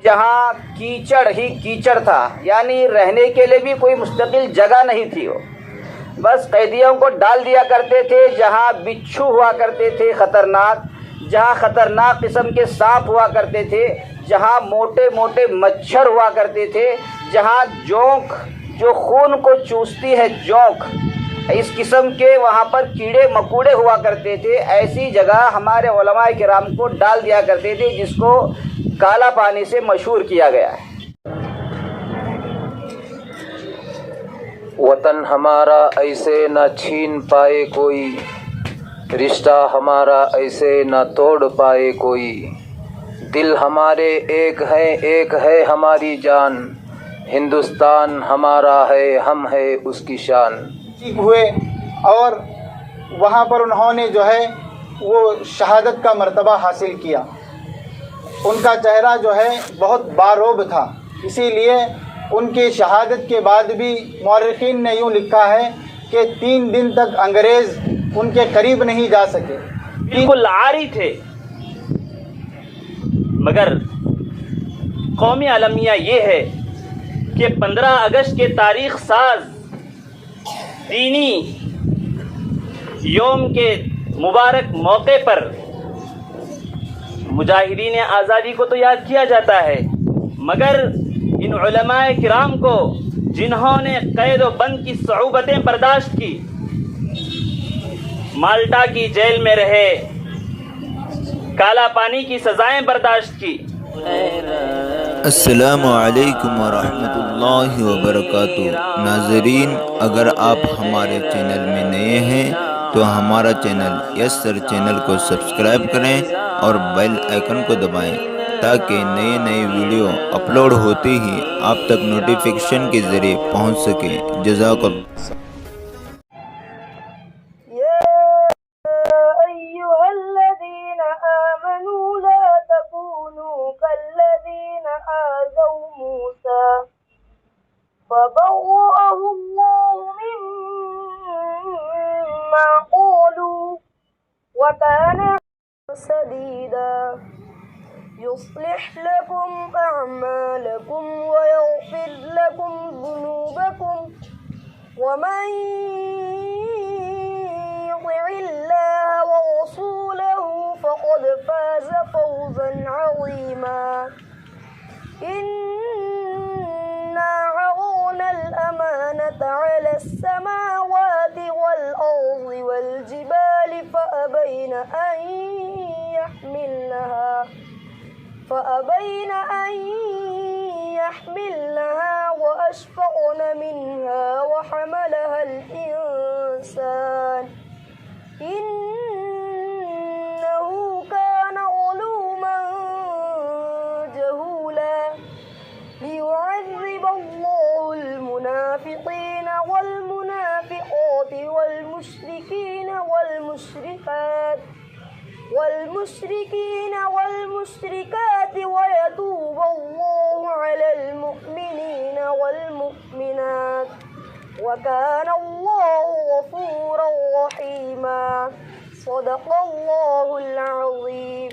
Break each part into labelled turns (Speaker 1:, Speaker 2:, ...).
Speaker 1: جہاں کیچڑ ہی کیچڑ تھا، یعنی رہنے کے لیے بھی کوئی مستقل جگہ نہیں تھی، وہ بس قیدیوں کو ڈال دیا کرتے تھے جہاں بچھو ہوا کرتے تھے خطرناک، جہاں خطرناک قسم کے سانپ ہوا کرتے تھے، جہاں موٹے موٹے مچھر ہوا کرتے تھے، جہاں جونک جو خون کو چوستی ہے جونک، اس قسم کے وہاں پر کیڑے مکوڑے ہوا کرتے تھے، ایسی جگہ ہمارے علماء کرام کو ڈال دیا کرتے تھے، جس کو کالا پانی سے مشہور کیا گیا ہے۔
Speaker 2: وطن ہمارا ایسے نہ چھین پائے کوئی، رشتہ ہمارا ایسے نہ توڑ پائے کوئی، دل ہمارے ایک ہے ہماری جان، ہندوستان ہمارا ہے ہم ہے اس کی شان۔
Speaker 3: ہوئے اور وہاں پر انہوں نے جو ہے وہ شہادت کا مرتبہ حاصل کیا۔ ان کا چہرہ جو ہے بہت باروب تھا، اسی لیے ان کی شہادت کے بعد بھی مورخین نے یوں لکھا ہے کہ 3 دن تک انگریز ان کے قریب نہیں جا سکے۔
Speaker 4: بالکل عاری تھے، مگر قومی المیہ یہ ہے کہ 15 اگست کے تاریخ ساز دینی یوم کے مبارک موقع پر مجاہدین آزادی کو تو یاد کیا جاتا ہے، مگر ان علماء کرام کو جنہوں نے قید و بند کی صعوبتیں برداشت کی، مالٹا کی جیل میں رہے، کالا پانی کی سزائیں برداشت کی۔
Speaker 5: السلام علیکم ورحمۃ اللہ وبرکاتہ۔ ناظرین، اگر آپ ہمارے چینل میں نئے ہیں تو ہمارا چینل یس سر چینل کو سبسکرائب کریں اور بیل آئیکن کو دبائیں تاکہ نئے ویڈیو اپلوڈ ہوتے ہی آپ تک نوٹیفیکیشن کے ذریعے پہنچ سکے۔ جزاک اللہ۔
Speaker 6: فبرأه الله مما قالوا وكان سديدا يصلح لكم أعمالكم ويغفر لكم ذنوبكم ومن يطع الله ورسوله فقد فاز فوزا عظيما۔ الأمانة على السماوات والأرض والجبال فأبين أن يحملنها وأشفقن منها وحملها الإنسان إنه كان ظلوما جهولا۔ ليعذب الله المنافقين والمنافقات والمشركات ويتوب الله على المؤمنين والمؤمنات وكان الله غفورا رحيما۔ صدق الله العظيم۔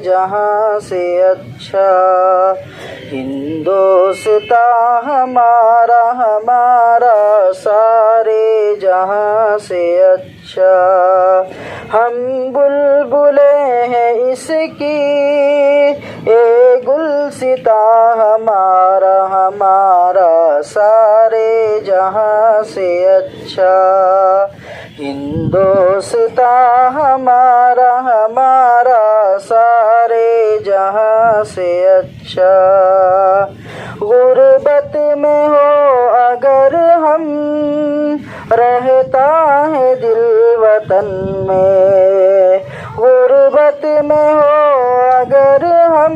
Speaker 1: جہاں سے اچھا ہندوستان ہمارا ہمارا سارے جہاں سے اچھا ہم بلبلے ہیں اس کی اے گلستاں ہمارا ہمارا سارے جہاں سے اچھا ہندوستان ہمارا ہمارا سارے جہاں سے اچھا غربت میں ہو اگر ہم رہتا ہے دل وطن میں غربت میں ہو اگر ہم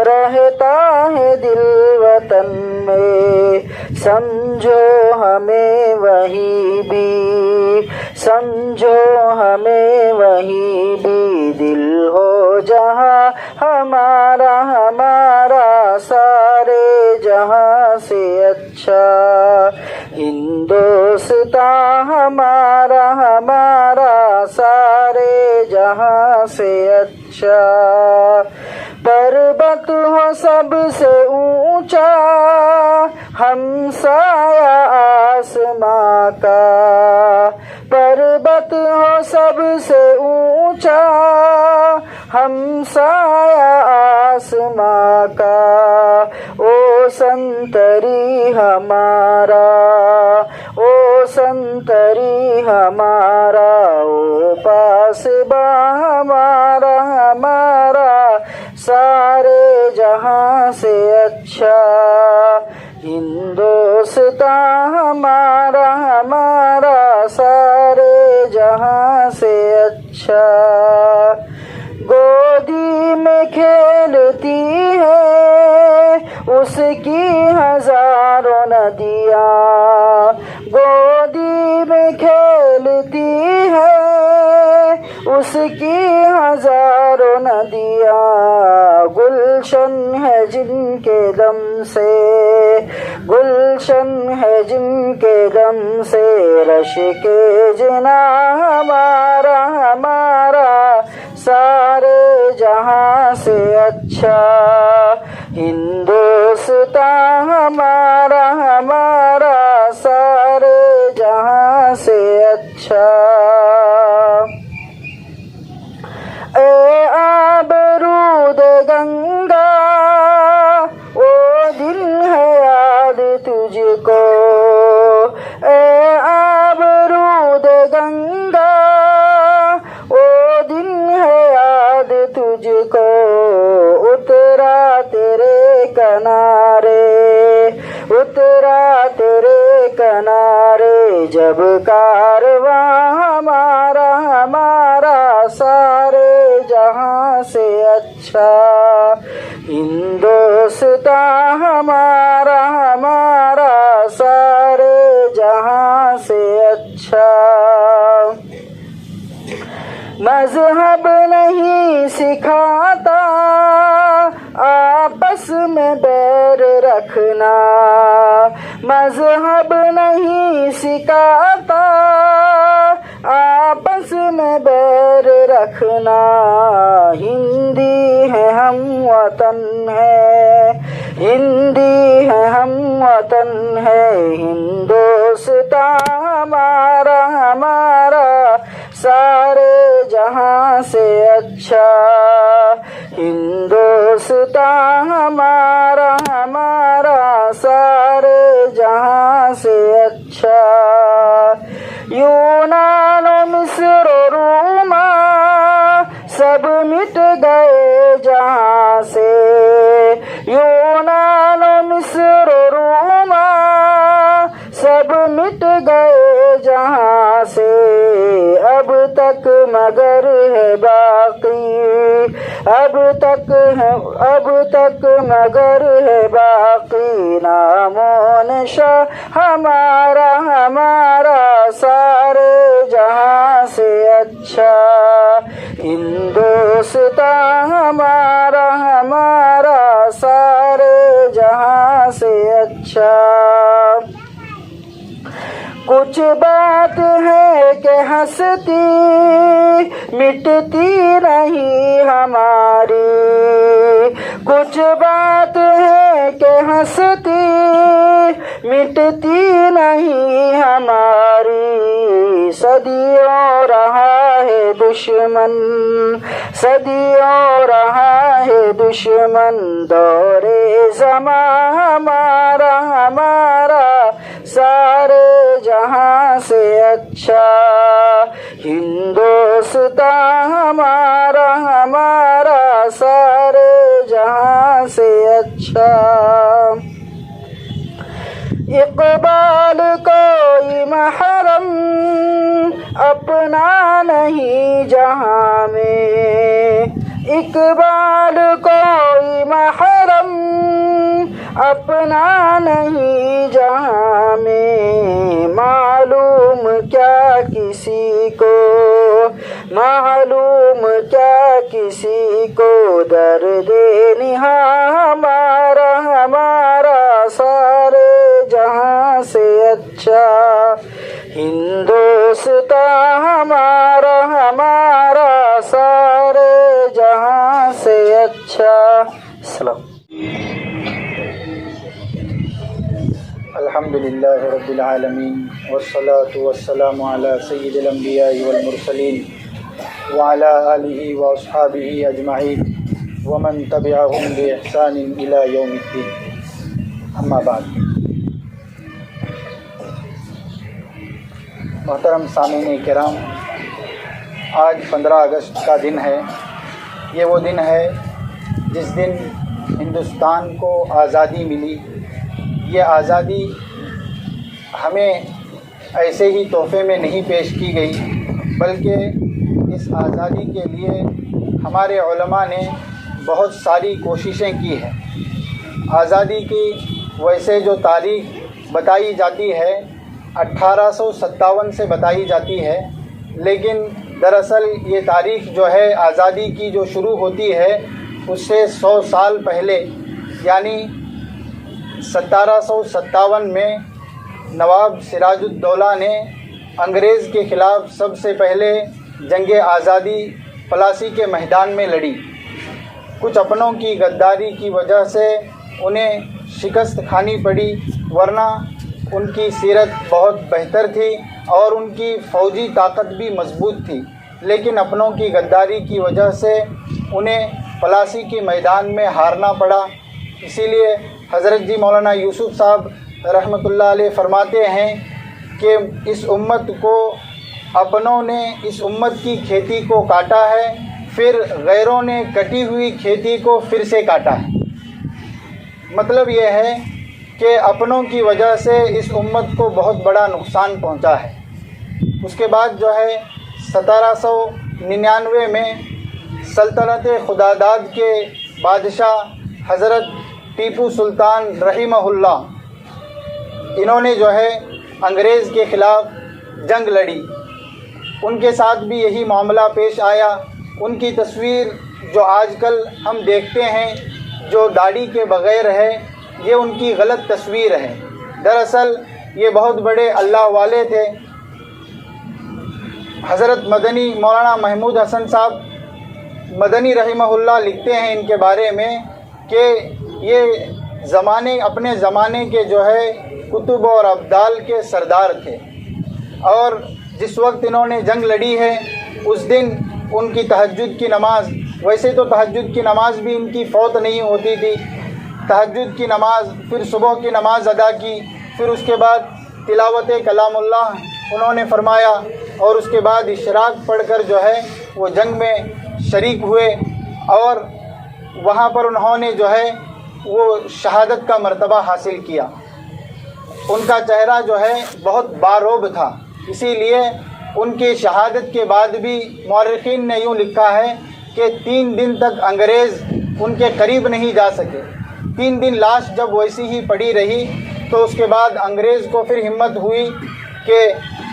Speaker 1: رہتا ہے دل وطن میں سمجھو ہمیں وہیں بھی سمجھو ہمیں وہیں بھی دل ہو جہاں ہمارا ہمارا سارے جہاں سے اچھا ہندوستان ہمارا ہمارا سارے جہاں سے اچھا پربت ہو سب سے اونچا ہمسایہ آسماں کا پربت ہو سب سے اونچا ہمسایہ آسماں کا او سنتری ہمارا او سنتری ہمارا او پاسباں ہمارا ہمارا سارے جہاں سے اچھا ہندوستان ہمارا ہمارا سارے جہاں سے اچھا گودی میں کھیلتی ہے اس کی ہزاروں ندیاں گودی میں کھیلتی ہے اس کی ہزاروں ندیاں گلشن ہے جن کے دم سے گلشن ہے جن کے دم سے رش کے جنا ہمارا ہمارا سارے جہاں سے اچھا ہندوستان ہمارا ہمارا سارے جہاں سے اچھا اے آبرود گنگا وہ دل ہے یاد تجھ کو اے آبرود گنگا وہ دل ہے یاد تجھ کو اترا تیرے کنارے اترا تیرے کنارے جب کارواں ہمارا ہمارا سارے جہاں سے اچھا ہندوستان ہمارا ہمارا سارے جہاں سے اچھا مذہب نہیں سکھاتا آپس میں بیر رکھنا مذہب نہیں سکھاتا آپس میں بیر رکھنا ہندی ہے ہم وطن ہے ہندی ہے ہم وطن ہے ہندوستان ہمارا ہمارا سارے جہاں سے اچھا ہندوستان ہمارا ہمارا سارے جہاں سے اچھا یونان و مصر و روما سب مٹ گئے جہاں سے یونان و مصر و روما سب مٹ گئے جہاں سے اب تک مگر ہے باقی اب تک مگر ہے باقی نام و نشاں ہمارا ہمارا سارے جہاں سے اچھا ہندوستان ہمارا ہمارا سارے جہاں سے اچھا کچھ بات ہے کہ ہستی مٹتی نہیں ہماری کچھ بات ہے کہ ہنستی مٹتی نہیں ہماری، صدیوں رہا ہے دشمن، صدیوں رہا ہے دشمن، دور زمان ہمارا ہمارا سارے جہاں سے اچھا، ہندوستان ہمارا ہمارا سارے جہاں سے اچھا۔ اقبال کوئی محرم اپنا نہیں جہاں میں، اقبال کوئی محرم اپنا نہیں جہاں میں، معلوم کیا کسی کو، معلوم کیا کسی کو، درد نہاں ہمارا ہمارا سارے جہاں سے اچھا، ہندوستان ہمارا ہمارا سارے جہاں سے اچھا۔ سلام۔
Speaker 3: الحمدللہ رب العالمین والصلاة والسلام علی سید الانبیاء والمرسلین وعلی آلہ واصحابہ اجمعین ومن تبعہم بإحسان الی یوم الدین، اما بعد۔ محترم سامعین کرام، آج 15 اگست کا دن ہے۔ یہ وہ دن ہے جس دن ہندوستان کو آزادی ملی۔ یہ آزادی ہمیں ایسے ہی تحفے میں نہیں پیش کی گئی، بلکہ اس آزادی کے لیے ہمارے علماء نے بہت ساری کوششیں کی ہیں۔ آزادی کی ویسے جو تاریخ بتائی جاتی ہے 1857 سے بتائی جاتی ہے، لیکن دراصل یہ تاریخ جو ہے آزادی کی جو شروع ہوتی ہے اس سے 100 سال پہلے، یعنی 1757 میں نواب سراج الدولہ نے انگریز کے خلاف سب سے پہلے جنگ آزادی پلاسی کے میدان میں لڑی۔ کچھ اپنوں کی غداری کی وجہ سے انہیں شکست کھانی پڑی، ورنہ ان کی سیرت بہت بہتر تھی اور ان کی فوجی طاقت بھی مضبوط تھی، لیکن اپنوں کی غداری کی وجہ سے انہیں پلاسی کے میدان میں ہارنا پڑا۔ اسی لیے حضرت جی مولانا یوسف صاحب رحمۃ اللہ علیہ فرماتے ہیں کہ اس امت کو اپنوں نے اس امت کی کھیتی کو کاٹا ہے، پھر غیروں نے کٹی ہوئی کھیتی کو پھر سے کاٹا ہے۔ مطلب یہ ہے کہ اپنوں کی وجہ سے اس امت کو بہت بڑا نقصان پہنچا ہے۔ اس کے بعد جو ہے 1799 میں سلطنت خداداد کے بادشاہ حضرت ٹیپو سلطان رحمہ اللہ، انہوں نے جو ہے انگریز کے خلاف جنگ لڑی۔ ان کے ساتھ بھی یہی معاملہ پیش آیا۔ ان کی تصویر جو آج کل ہم دیکھتے ہیں جو داڑھی کے بغیر ہے، یہ ان کی غلط تصویر ہے۔ دراصل یہ بہت بڑے اللہ والے تھے۔ حضرت مدنی مولانا محمود حسن صاحب مدنی رحمہ اللہ لکھتے ہیں ان کے بارے میں کہ یہ اپنے زمانے کے جو ہے کتب اور ابدال کے سردار تھے، اور جس وقت انہوں نے جنگ لڑی ہے اس دن ان کی تہجد کی نماز، ویسے تو تہجد کی نماز بھی ان کی فوت نہیں ہوتی تھی، تہجد کی نماز، پھر صبح کی نماز ادا کی، پھر اس کے بعد تلاوت کلام اللہ انہوں نے فرمایا، اور اس کے بعد اشراق پڑھ کر جو ہے وہ جنگ میں شریک ہوئے، اور وہاں پر انہوں نے جو ہے وہ شہادت کا مرتبہ حاصل کیا۔ ان کا چہرہ جو ہے بہت باروب تھا، اسی لیے ان کی شہادت کے بعد بھی مورخین نے یوں لکھا ہے کہ 3 دن تک انگریز ان کے قریب نہیں جا سکے۔ 3 دن لاش جب ویسی ہی پڑی رہی تو اس کے بعد انگریز کو پھر ہمت ہوئی کہ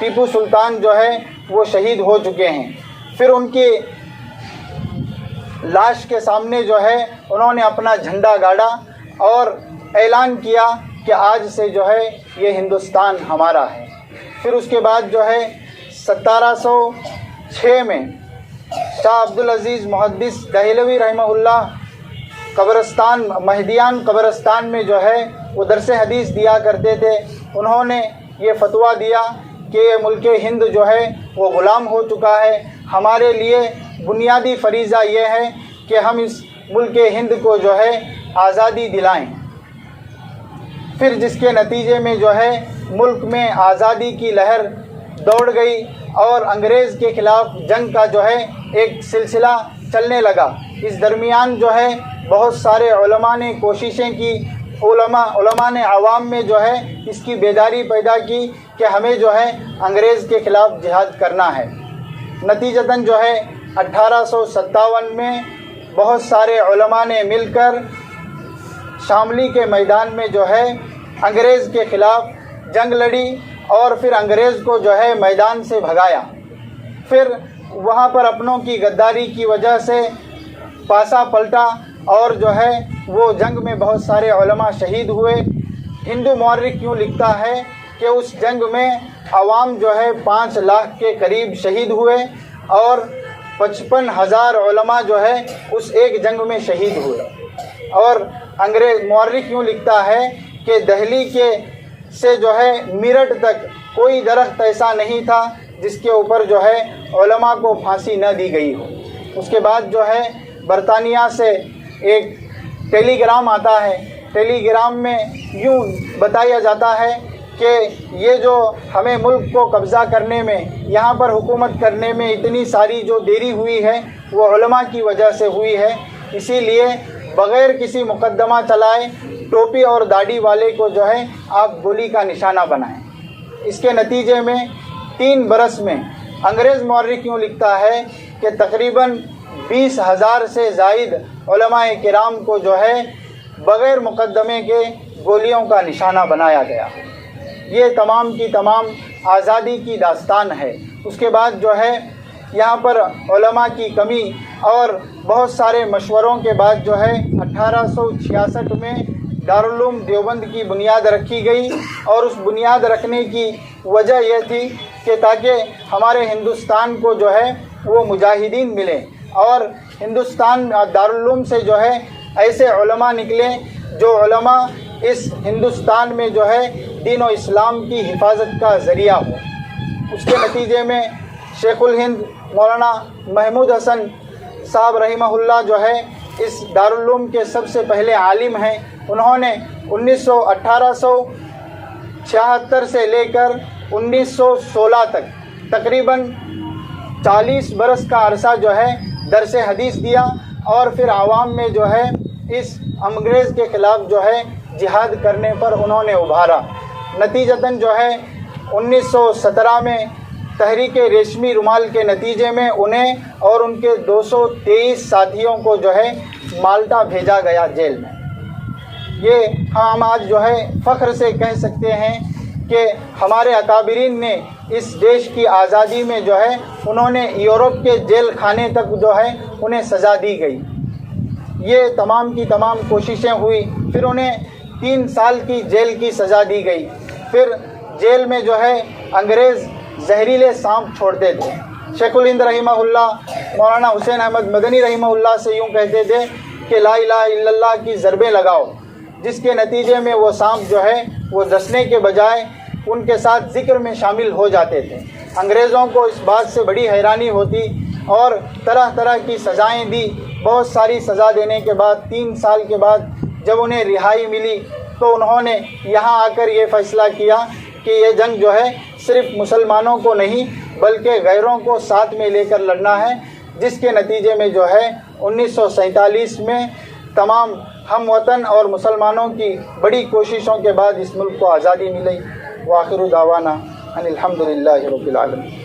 Speaker 3: ٹیپو سلطان جو ہے وہ شہید ہو چکے ہیں۔ پھر ان کی لاش کے سامنے جو ہے انہوں نے اپنا جھنڈا گاڑا اور اعلان کیا کہ آج سے جو ہے یہ ہندوستان ہمارا ہے۔ پھر اس کے بعد جو ہے 1706 میں شاہ عبدالعزیز محدث دہلوی رحمہ اللہ قبرستان مہدیان قبرستان میں جو ہے وہ درس حدیث دیا کرتے تھے. انہوں نے یہ فتویٰ دیا کہ یہ ملک ہند جو ہے وہ غلام ہو چکا ہے. ہمارے لیے بنیادی فریضہ یہ ہے کہ ہم اس ملک ہند کو جو ہے آزادی دلائیں. پھر جس کے نتیجے میں جو ہے ملک میں آزادی کی لہر دوڑ گئی اور انگریز کے خلاف جنگ کا جو ہے ایک سلسلہ چلنے لگا. اس درمیان جو ہے بہت سارے علماء نے کوششیں کی. علماء نے عوام میں جو ہے اس کی بیداری پیدا کی کہ ہمیں جو ہے انگریز کے خلاف جہاد کرنا ہے. نتیجتاً جو ہے 1857 میں بہت سارے علماء نے مل کر شاملی کے میدان میں جو ہے انگریز کے خلاف جنگ لڑی اور پھر انگریز کو جو ہے میدان سے بھگایا. پھر وہاں پر اپنوں کی غداری کی وجہ سے پاسا پلٹا اور جو ہے وہ جنگ میں بہت سارے علماء شہید ہوئے. ہندو مورخ یوں لکھتا ہے کہ اس جنگ میں عوام جو ہے 5 لاکھ کے قریب شہید ہوئے اور 55,000 علماء جو ہے اس ایک جنگ میں شہید ہوئے. اور انگریز مورخ یوں لکھتا ہے کہ دہلی سے جو ہے میرٹھ تک کوئی درخت ایسا نہیں تھا جس کے اوپر جو ہے علماء کو پھانسی نہ دی گئی ہو. اس کے بعد جو ہے برطانیہ سے ایک ٹیلی گرام آتا ہے. ٹیلی گرام میں یوں بتایا جاتا ہے کہ یہ جو ہمیں ملک کو قبضہ کرنے میں یہاں پر حکومت کرنے میں اتنی ساری جو دیری ہوئی ہے وہ علماء کی وجہ سے ہوئی ہے. اسی لیے بغیر کسی مقدمہ چلائے ٹوپی اور داڑھی والے کو جو ہے آپ گولی کا نشانہ بنائیں. اس کے نتیجے میں 3 برس میں انگریز مورخ یوں لکھتا ہے کہ تقریباً 20,000 سے زائد علماء کرام کو جو ہے بغیر مقدمے کے گولیوں کا نشانہ بنایا گیا. یہ تمام کی تمام آزادی کی داستان ہے. اس کے بعد جو ہے یہاں پر علماء کی کمی اور بہت سارے مشوروں کے بعد جو ہے 1866 میں دارالعلوم دیوبند کی بنیاد رکھی گئی. اور اس بنیاد رکھنے کی وجہ یہ تھی کہ تاکہ ہمارے ہندوستان کو جو ہے وہ مجاہدین ملیں اور ہندوستان دارالعلوم سے جو ہے ایسے علماء نکلیں جو علماء اس ہندوستان میں جو ہے دین و اسلام کی حفاظت کا ذریعہ ہو. اس کے نتیجے میں شیخ الہند مولانا محمود حسن صاحب رحمہ اللہ جو ہے اس دارالعلوم کے سب سے پہلے عالم ہیں. انہوں نے 1876 سے لے کر 1916 تک تقریباً 40 برس کا عرصہ جو ہے درس حدیث دیا اور پھر عوام میں جو ہے اس انگریز کے خلاف جو ہے جہاد کرنے پر انہوں نے ابھارا. نتیجتاً جو ہے 1917 میں تحریک ریشمی رومال کے نتیجے میں انہیں اور ان کے 223 ساتھیوں کو جو ہے مالٹا بھیجا گیا جیل میں. یہ ہم آج جو ہے فخر سے کہہ سکتے ہیں کہ ہمارے اکابرین نے اس دیش کی آزادی میں جو ہے انہوں نے یورپ کے جیل خانے تک جو ہے انہیں سزا دی گئی. یہ تمام کی تمام کوششیں ہوئی. پھر انہیں 3 سال کی جیل کی سزا دی گئی. پھر جیل میں جو ہے انگریز زہریلے سانپ چھوڑتے تھے. شیخ الہند رحمہ اللہ مولانا حسین احمد مدنی رحمہ اللہ سے یوں کہتے تھے کہ لا الہ الا اللہ کی ضربیں لگاؤ, جس کے نتیجے میں وہ سانپ جو ہے وہ ڈسنے کے بجائے ان کے ساتھ ذکر میں شامل ہو جاتے تھے. انگریزوں کو اس بات سے بڑی حیرانی ہوتی اور طرح طرح کی سزائیں دی. بہت ساری سزا دینے کے بعد 3 سال کے بعد جب انہیں رہائی ملی تو انہوں نے یہاں آ کر یہ فیصلہ کیا کہ یہ جنگ جو ہے صرف مسلمانوں کو نہیں بلکہ غیروں کو ساتھ میں لے کر لڑنا ہے, جس کے نتیجے میں جو ہے 1947 میں تمام ہم وطن اور مسلمانوں کی بڑی کوششوں کے بعد اس ملک کو آزادی ملی. وآخر دعوانا ان الحمد للہ رب العالمین.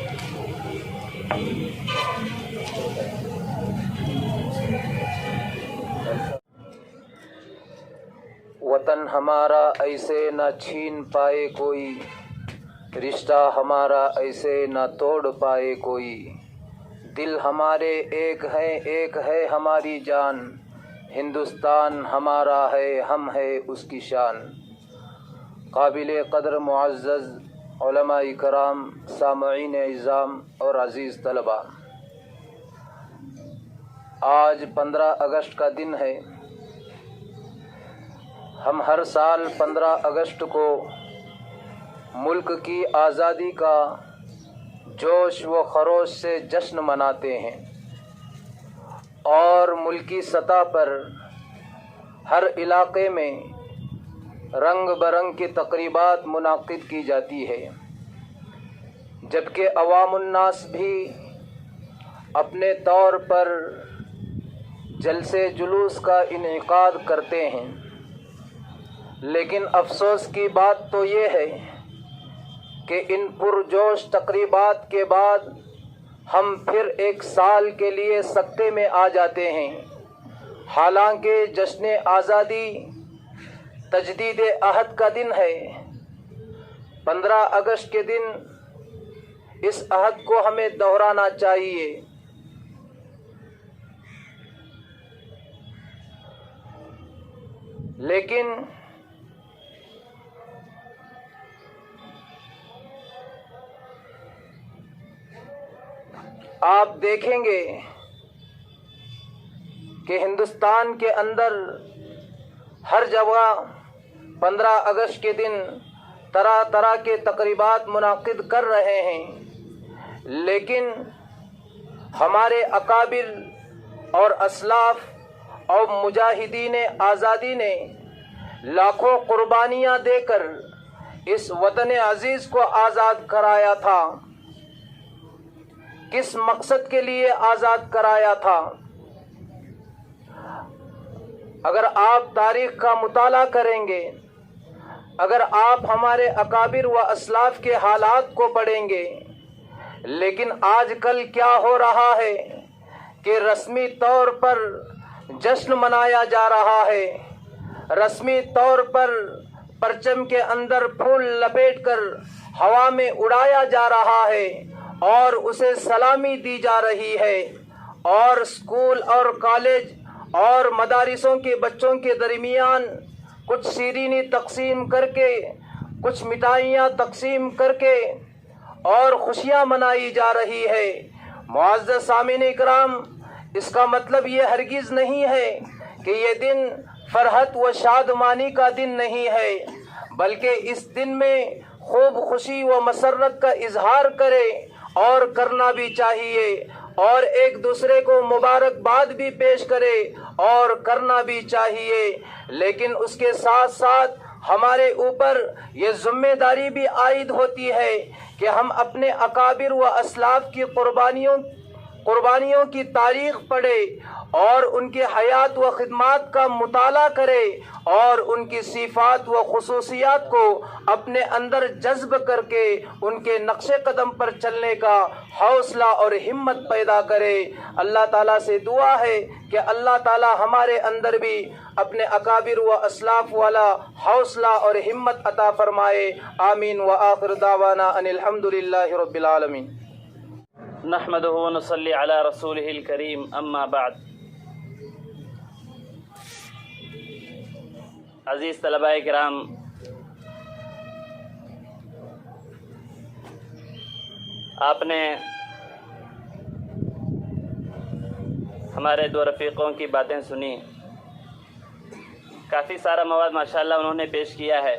Speaker 2: وطن ہمارا ایسے نہ چھین پائے کوئی, رشتہ ہمارا ایسے نہ توڑ پائے کوئی, دل ہمارے ایک ہے ہماری جان, ہندوستان ہمارا ہے ہم ہے اس کی شان. قابل قدر معزز علماء کرام, سامعین اعظام اور عزیز طلباء, آج 15 اگست کا دن ہے. ہم ہر سال 15 اگست کو ملک کی آزادی کا جوش و خروش سے جشن مناتے ہیں اور ملکی سطح پر ہر علاقے میں رنگ برنگ کی تقریبات منعقد کی جاتی ہے، جبکہ عوام الناس بھی اپنے طور پر جلسے جلوس کا انعقاد کرتے ہیں۔ لیکن افسوس کی بات تو یہ ہے کہ ان پرجوش تقریبات کے بعد ہم پھر ایک سال کے لیے سکتے میں آ جاتے ہیں، حالانکہ جشن آزادی تجدید عہد کا دن ہے۔ 15 اگست کے دن اس عہد کو ہمیں دہرانا چاہیے۔ لیکن آپ دیکھیں گے کہ ہندوستان کے اندر ہر جگہ 15 اگست کے دن طرح طرح کے تقریبات منعقد کر رہے ہیں، لیکن ہمارے اکابر اور اسلاف اور مجاہدین آزادی نے لاکھوں قربانیاں دے کر اس وطن عزیز کو آزاد کرایا تھا۔ کس مقصد کے لیے آزاد کرایا تھا؟ اگر آپ تاریخ کا مطالعہ کریں گے، اگر آپ ہمارے اکابر و اسلاف کے حالات کو پڑھیں گے، لیکن آج کل کیا ہو رہا ہے کہ رسمی طور پر جشن منایا جا رہا ہے، رسمی طور پر پرچم کے اندر پھول لپیٹ کر ہوا میں اڑایا جا رہا ہے اور اسے سلامی دی جا رہی ہے، اور اسکول اور کالج اور مدارسوں کے بچوں کے درمیان کچھ شیرینی تقسیم کر کے، کچھ مٹھائیاں تقسیم کر کے اور خوشیاں منائی جا رہی ہے۔ معزز سامعین اکرام، اس کا مطلب یہ ہرگز نہیں ہے کہ یہ دن فرحت و شادمانی کا دن نہیں ہے، بلکہ اس دن میں خوب خوشی و مسرت کا اظہار کرے اور کرنا بھی چاہیے، اور ایک دوسرے کو مبارکباد بھی پیش کرے اور کرنا بھی چاہیے۔ لیکن اس کے ساتھ ساتھ ہمارے اوپر یہ ذمہ داری بھی عائد ہوتی ہے کہ ہم اپنے اکابر و اسلاف کی قربانیوں کی تاریخ پڑھے اور ان کے حیات و خدمات کا مطالعہ کرے اور ان کی صفات و خصوصیات کو اپنے اندر جذب کر کے ان کے نقش قدم پر چلنے کا حوصلہ اور ہمت پیدا کرے۔ اللہ تعالیٰ سے دعا ہے کہ اللہ تعالیٰ ہمارے اندر بھی اپنے اکابر و اسلاف والا حوصلہ اور ہمت عطا فرمائے۔ آمین وآخر دعوانا ان الحمد للہ رب العالمین۔
Speaker 4: نحمدہ ونصلی علی رسولہ الکریم، اما بعد۔ عزیز طلباء کرام، آپ نے ہمارے دو رفیقوں کی باتیں سنی، کافی سارا مواد ماشاءاللہ انہوں نے پیش کیا ہے۔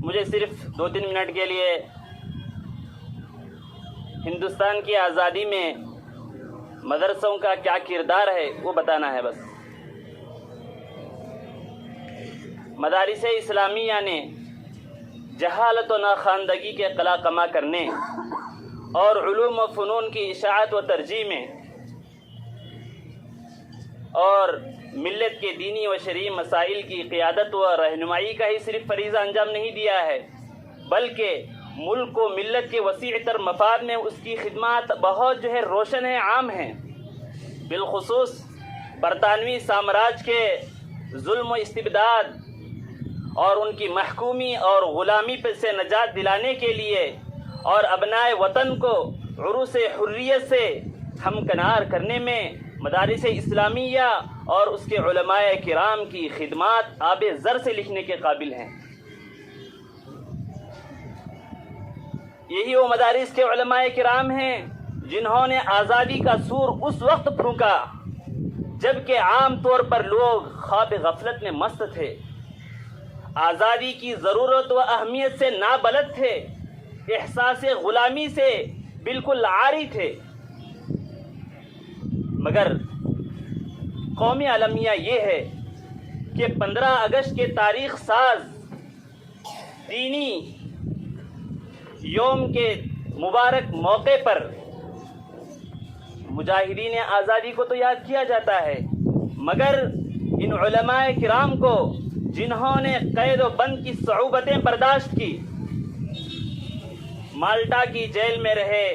Speaker 4: مجھے صرف 2-3 منٹ کے لیے ہندوستان کی آزادی میں مدرسوں کا کیا کردار ہے وہ بتانا ہے۔ بس مدارس اسلامیہ نے جہالت و ناخواندگی کے قلع کما کرنے اور علوم و فنون کی اشاعت و ترجیح میں اور ملت کے دینی و شرعی مسائل کی قیادت و رہنمائی کا ہی صرف فریضہ انجام نہیں دیا ہے، بلکہ ملک و ملت کے وسیع تر مفاد میں اس کی خدمات بہت روشن ہیں، عام ہیں۔ بالخصوص برطانوی سامراج کے ظلم و استبداد اور ان کی محکومی اور غلامی سے نجات دلانے کے لیے اور ابنائے وطن کو عروس حریت سے ہمکنار کرنے میں مدارس اسلامیہ اور اس کے علماء کرام کی خدمات آب زر سے لکھنے کے قابل ہیں۔ یہی وہ مدارس کے علماء کرام ہیں جنہوں نے آزادی کا سور اس وقت پھونکا جبکہ عام طور پر لوگ خواب غفلت میں مست تھے، آزادی کی ضرورت و اہمیت سے نابلد تھے، احساس غلامی سے بالکل عاری تھے۔ مگر قومی المیہ یہ ہے کہ 15 اگست کے تاریخ ساز دینی یوم کے مبارک موقع پر مجاہدین آزادی کو تو یاد کیا جاتا ہے، مگر ان علماء کرام کو جنہوں نے قید و بند کی صعوبتیں برداشت کی، مالٹا کی جیل میں رہے،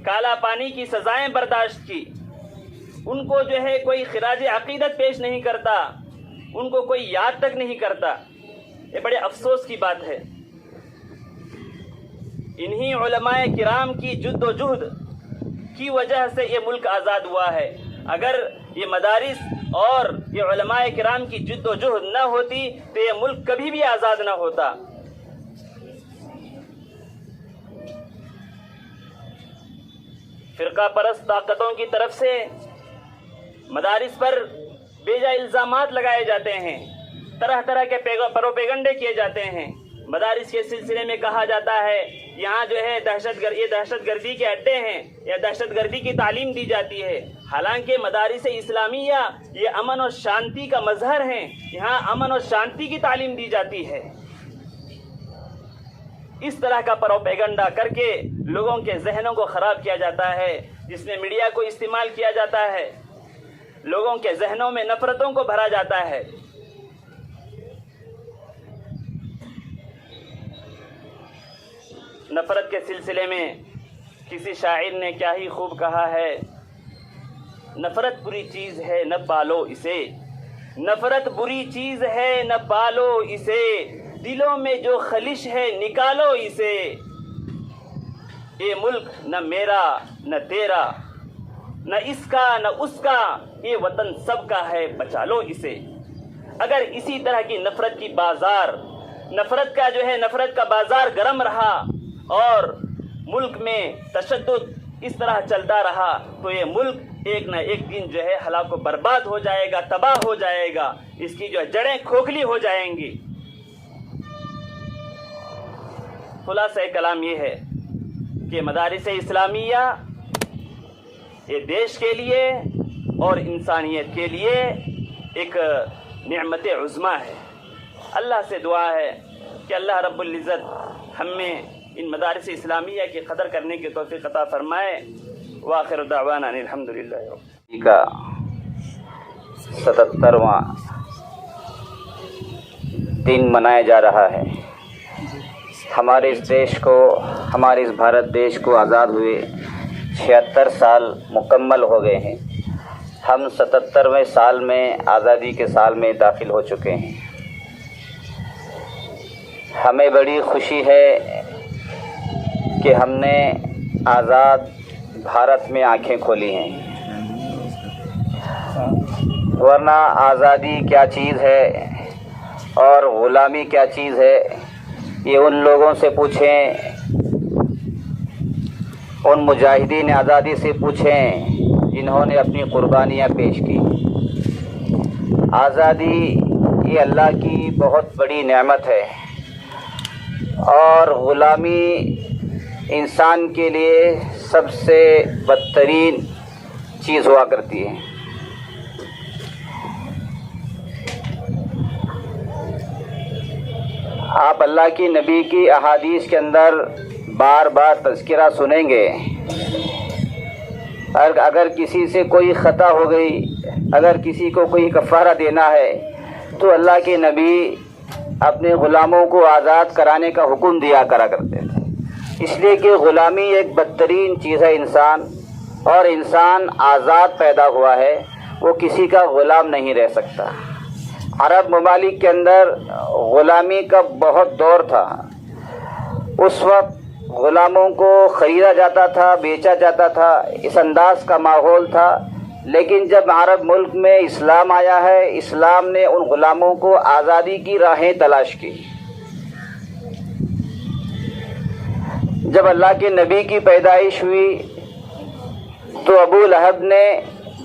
Speaker 4: کالا پانی کی سزائیں برداشت کی، ان کو جو ہے کوئی خراج عقیدت پیش نہیں کرتا، ان کو کوئی یاد تک نہیں کرتا، یہ بڑے افسوس کی بات ہے۔ انہی علماء کرام کی جد و جہد کی وجہ سے یہ ملک آزاد ہوا ہے۔ اگر یہ مدارس اور یہ علماء کرام کی جد و جہد نہ ہوتی تو یہ ملک کبھی بھی آزاد نہ ہوتا۔ فرقہ پرست طاقتوں کی طرف سے مدارس پر بے جا الزامات لگائے جاتے ہیں، طرح طرح کے پروپیگنڈے کیے جاتے ہیں۔ مدارس کے سلسلے میں کہا جاتا ہے یہاں جو ہے یہ دہشت گردی کے اڈے ہیں، یا دہشت گردی کی تعلیم دی جاتی ہے، حالانکہ مدارس اسلامیہ یہ امن اور شانتی کا مظہر ہیں، یہاں امن اور شانتی کی تعلیم دی جاتی ہے۔ اس طرح کا پروپیگنڈا کر کے لوگوں کے ذہنوں کو خراب کیا جاتا ہے، جس میں میڈیا کو استعمال کیا جاتا ہے، لوگوں کے ذہنوں میں نفرتوں کو بھرا جاتا ہے۔ نفرت کے سلسلے میں کسی شاعر نے کیا ہی خوب کہا ہے، نفرت بری چیز ہے نہ پالو اسے، نفرت بری چیز ہے نہ پالو اسے، دلوں میں جو خلش ہے نکالو اسے، یہ ملک نہ میرا نہ تیرا، نہ اس کا نہ اس کا، یہ وطن سب کا ہے بچا لو اسے۔ اگر اسی طرح کی نفرت کی بازار، نفرت کا بازار گرم رہا اور ملک میں تشدد اس طرح چلتا رہا تو یہ ملک ایک نہ ایک دن جو ہے ہلاک و برباد ہو جائے گا، تباہ ہو جائے گا، اس کی جو جڑیں کھوکھلی ہو جائیں گی۔ خلاصہ کلام یہ ہے کہ مدارس اسلامیہ یہ دیش کے لیے اور انسانیت کے لیے ایک نعمت عظمی ہے۔ اللہ سے دعا ہے کہ اللہ رب العزت ہم میں ان مدارس اسلامیہ کی قدر کرنے کی توفیق عطا فرمائے۔ وآخر دعوانا الحمدللہ
Speaker 1: کا 77واں دن منایا جا رہا ہے۔ ہمارے اس دیش کو، ہمارے اس بھارت دیش کو آزاد ہوئے 76 سال مکمل ہو گئے ہیں۔ ہم 77ویں سال میں، آزادی کے سال میں داخل ہو چکے ہیں۔ ہمیں بڑی خوشی ہے کہ ہم نے آزاد بھارت میں آنکھیں کھولی ہیں، ورنہ آزادی کیا چیز ہے اور غلامی کیا چیز ہے یہ ان لوگوں سے پوچھیں، ان مجاہدین آزادی سے پوچھیں جنہوں نے اپنی قربانیاں پیش کی۔ آزادی یہ اللہ کی بہت بڑی نعمت ہے، اور غلامی انسان کے لیے سب سے بدترین چیز ہوا کرتی ہے۔ آپ اللہ کی نبی کی احادیث کے اندر بار بار تذکرہ سنیں گے، اگر کسی سے کوئی خطا ہو گئی، اگر کسی کو کوئی کفارہ دینا ہے تو اللہ کے نبی اپنے غلاموں کو آزاد کرانے کا حکم دیا کرا کرتے تھے، اس لیے کہ غلامی ایک بدترین چیز ہے انسان، اور انسان آزاد پیدا ہوا ہے، وہ کسی کا غلام نہیں رہ سکتا۔ عرب ممالک کے اندر غلامی کا بہت دور تھا، اس وقت غلاموں کو خریدا جاتا تھا، بیچا جاتا تھا، اس انداز کا ماحول تھا۔ لیکن جب عرب ملک میں اسلام آیا ہے، اسلام نے ان غلاموں کو آزادی کی راہیں تلاش کی۔ جب اللہ کے نبی کی پیدائش ہوئی تو ابو لہب نے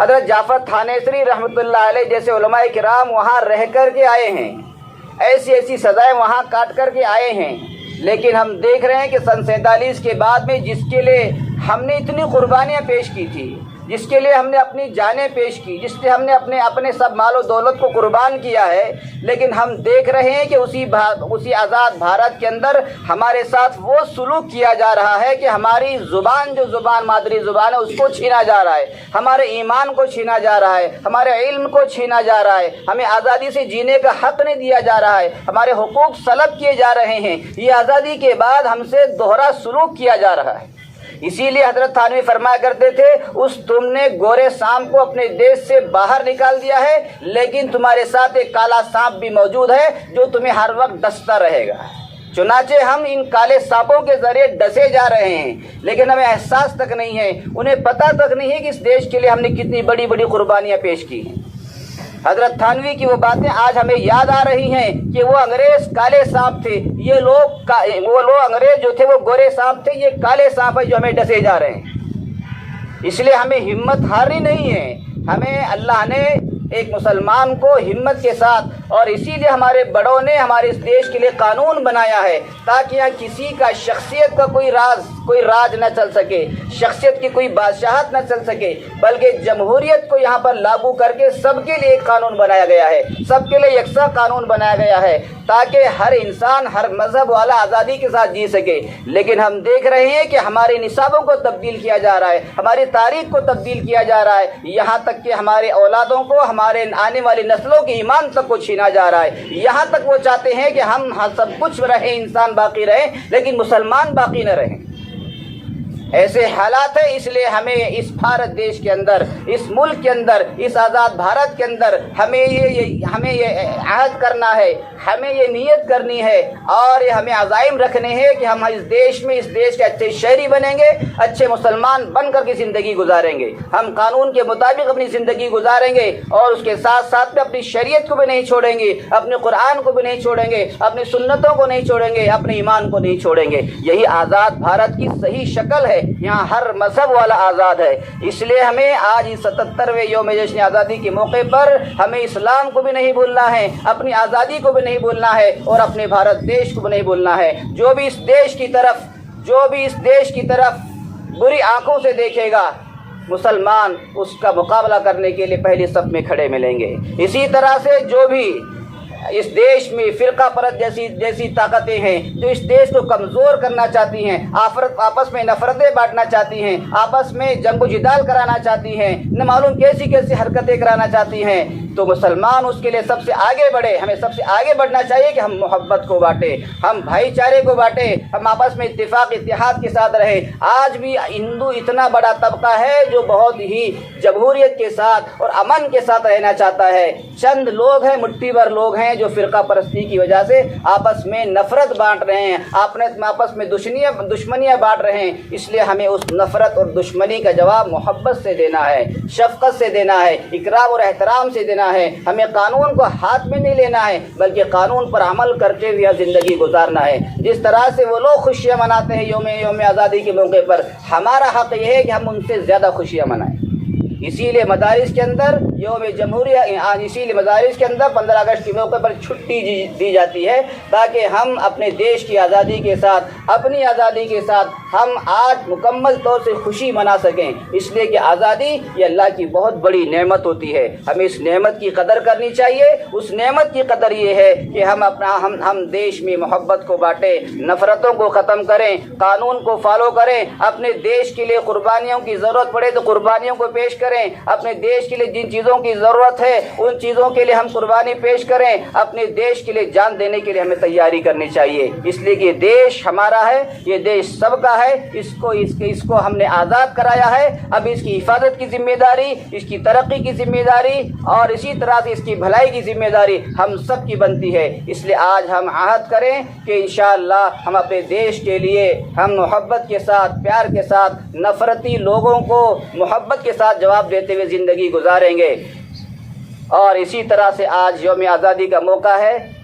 Speaker 1: حضرت جعفر تھانیسری رحمتullah علیہ جیسے علماء کرام وہاں رہ کر کے آئے ہیں، ایسی ایسی سزائیں وہاں کاٹ کر کے آئے ہیں، لیکن ہم دیکھ رہے ہیں کہ سن 47 کے بعد میں جس کے لیے ہم نے اتنی قربانیاں پیش کی تھی، جس کے لیے ہم نے اپنی جانیں پیش کی، جس سے ہم نے اپنے سب مال و دولت کو قربان کیا ہے، لیکن ہم دیکھ رہے ہیں کہ اسی آزاد بھارت کے اندر ہمارے ساتھ وہ سلوک کیا جا رہا ہے کہ ہماری زبان جو زبان مادری زبان ہے اس کو چھینا جا رہا ہے، ہمارے ایمان کو چھینا جا رہا ہے، ہمارے علم کو چھینا جا رہا ہے، ہمیں آزادی سے جینے کا حق نہیں دیا جا رہا ہے، ہمارے حقوق سلب کیے جا رہے ہیں، یہ آزادی کے بعد ہم سے دوہرا سلوک کیا جا رہا ہے۔ اسی لیے حضرت تھانوی فرمایا کرتے تھے، تم نے گورے سانپ کو اپنے دیش سے باہر نکال دیا ہے، لیکن تمہارے ساتھ ایک کالا سانپ بھی موجود ہے جو تمہیں ہر وقت ڈستا رہے گا۔ چنانچہ ہم ان کالے سانپوں کے ذریعے ڈسے جا رہے ہیں، لیکن ہمیں احساس تک نہیں ہے، انہیں پتہ تک نہیں ہے کہ اس دیش کے لیے ہم نے کتنی بڑی بڑی قربانیاں پیش کی ہیں۔ حضرت تھانوی کی وہ باتیں آج ہمیں یاد آ رہی ہیں کہ وہ انگریز کالے سانپ تھے، وہ لوگ انگریز جو تھے وہ گورے سانپ تھے، یہ کالے سانپ ہے جو ہمیں ڈسے جا رہے ہیں۔ اس لیے ہمیں ہمت ہارنی نہیں ہے، ہمیں اللہ نے ایک مسلمان کو ہمت کے ساتھ، اور اسی لیے ہمارے بڑوں نے ہمارے اس دیش کے لیے قانون بنایا ہے تاکہ یہاں کسی کا شخصیت کا کوئی راج نہ چل سکے، شخصیت کی کوئی بادشاہت نہ چل سکے، بلکہ جمہوریت کو یہاں پر لاگو کر کے سب کے لیے ایک قانون بنایا گیا ہے، سب کے لیے یکساں قانون بنایا گیا ہے تاکہ ہر انسان ہر مذہب والا آزادی کے ساتھ جی سکے۔ لیکن ہم دیکھ رہے ہیں کہ ہمارے نصابوں کو تبدیل کیا جا رہا ہے، ہماری تاریخ کو تبدیل کیا جا رہا ہے، یہاں تک کہ ہمارے اولادوں کو، ہمارے آنے والی نسلوں کے ایمان تک کو چھینا جا رہا ہے۔ یہاں تک وہ چاہتے ہیں کہ ہم سب کچھ رہیں، انسان باقی رہیں، لیکن مسلمان باقی نہ رہیں۔ ایسے حالات ہیں، اس لیے ہمیں اس بھارت دیش کے اندر، اس ملک کے اندر، اس آزاد بھارت کے اندر ہمیں یہ عہد کرنا ہے، ہمیں یہ نیت کرنی ہے، اور یہ ہمیں عزائم رکھنے ہیں کہ ہم اس دیش کے اچھے شہری بنیں گے، اچھے مسلمان بن کر کے زندگی گزاریں گے، ہم قانون کے مطابق اپنی زندگی گزاریں گے، اور اس کے ساتھ ساتھ میں اپنی شریعت کو بھی نہیں چھوڑیں گے، اپنے قرآن کو بھی نہیں چھوڑیں گے، اپنی سنتوں کو نہیں چھوڑیں گے، اپنے ایمان کو نہیں چھوڑیں گے۔ یہی آزاد بھارت کی صحیح شکل ہے، یہاں ہر مذہب والا آزاد ہے۔ اس لیے ہمیں آج اس 77ویں یوم جشن آزادی کے موقع پر ہمیں اسلام کو بھی نہیں بھولنا ہے، اپنی آزادی کو بھی نہیں بھولنا ہے، اور اپنے بھارت دیش کو بھی نہیں بھولنا ہے۔ جو بھی اس دیش کی طرف بری آنکھوں سے دیکھے گا، مسلمان اس کا مقابلہ کرنے کے لیے پہلی صف میں کھڑے ملیں گے۔ اسی طرح سے جو بھی اس دیش میں فرقہ پرست جیسی طاقتیں ہیں جو اس دیش کو کمزور کرنا چاہتی ہیں، آپس میں نفرتیں بانٹنا چاہتی ہیں، آپس میں جنگ و جدال کرانا چاہتی ہیں، نہ معلوم کیسی حرکتیں کرانا چاہتی ہیں، تو مسلمان اس کے لیے سب سے آگے بڑھے۔ ہمیں سب سے آگے بڑھنا چاہیے کہ ہم محبت کو بانٹیں، ہم بھائی چارے کو بانٹیں، ہم آپس میں اتفاق اتحاد کے ساتھ رہیں۔ آج بھی ہندو اتنا بڑا طبقہ ہے جو بہت ہی جمہوریت کے ساتھ اور امن کے ساتھ رہنا چاہتا ہے۔ چند لوگ ہیں، مٹھی بھر لوگ ہیں جو فرقہ پرستی کی وجہ سے آپس میں نفرت بانٹ رہے ہیں، آپس میں دشمنیاں بانٹ رہے ہیں۔ اس لیے ہمیں اس نفرت اور دشمنی کا جواب محبت سے دینا ہے، شفقت سے دینا ہے، اکرام اور احترام سے دینا ہے۔ ہمیں قانون کو ہاتھ میں نہیں لینا ہے، بلکہ قانون پر عمل کرتے ہوئے زندگی گزارنا ہے۔ جس طرح سے وہ لوگ خوشیاں مناتے ہیں یوم آزادی کے موقع پر، ہمارا حق یہ ہے کہ ہم ان سے زیادہ خوشیاں منائیں۔ اسی لیے مدارس کے اندر یوم جمہوریہ، اسی لیے مدارس کے اندر 15 اگست کے موقع پر چھٹی دی جاتی ہے تاکہ ہم اپنے دیش کی آزادی کے ساتھ، اپنی آزادی کے ساتھ ہم آج مکمل طور سے خوشی منا سکیں۔ اس لیے کہ آزادی یہ اللہ کی بہت بڑی نعمت ہوتی ہے، ہمیں اس نعمت کی قدر کرنی چاہیے۔ اس نعمت کی قدر یہ ہے کہ ہم دیش میں محبت کو بانٹیں، نفرتوں کو ختم کریں، قانون کو فالو کریں، اپنے دیش کے لیے قربانیوں کی ضرورت پڑے تو قربانیوں کو پیش کریں، اپنے دیش کے لیے جن چیزوں کی ضرورت ہے ان چیزوں کے لیے ہم قربانی پیش کریں، اپنے دیش کے لیے جان دینے کے لیے ہمیں تیاری کرنی چاہیے۔ اس لیے کہ یہ دیش ہمارا ہے، یہ دیش سب کا ہے، اس کو ہم نے آزاد کرایا ہے۔ اب اس کی حفاظت کی ذمہ داری، اس کی ترقی کی ذمہ داری، اور اسی طرح سے اس کی بھلائی کی ذمہ داری ہم سب کی بنتی ہے۔ اس لیے آج ہم عہد کریں کہ انشاءاللہ ہم اپنے دیش کے لیے ہم محبت کے ساتھ، پیار کے ساتھ، نفرتی لوگوں کو محبت کے ساتھ جواب دیتے ہوئے زندگی گزاریں گے۔ اور اسی طرح سے آج یوم آزادی کا موقع ہے،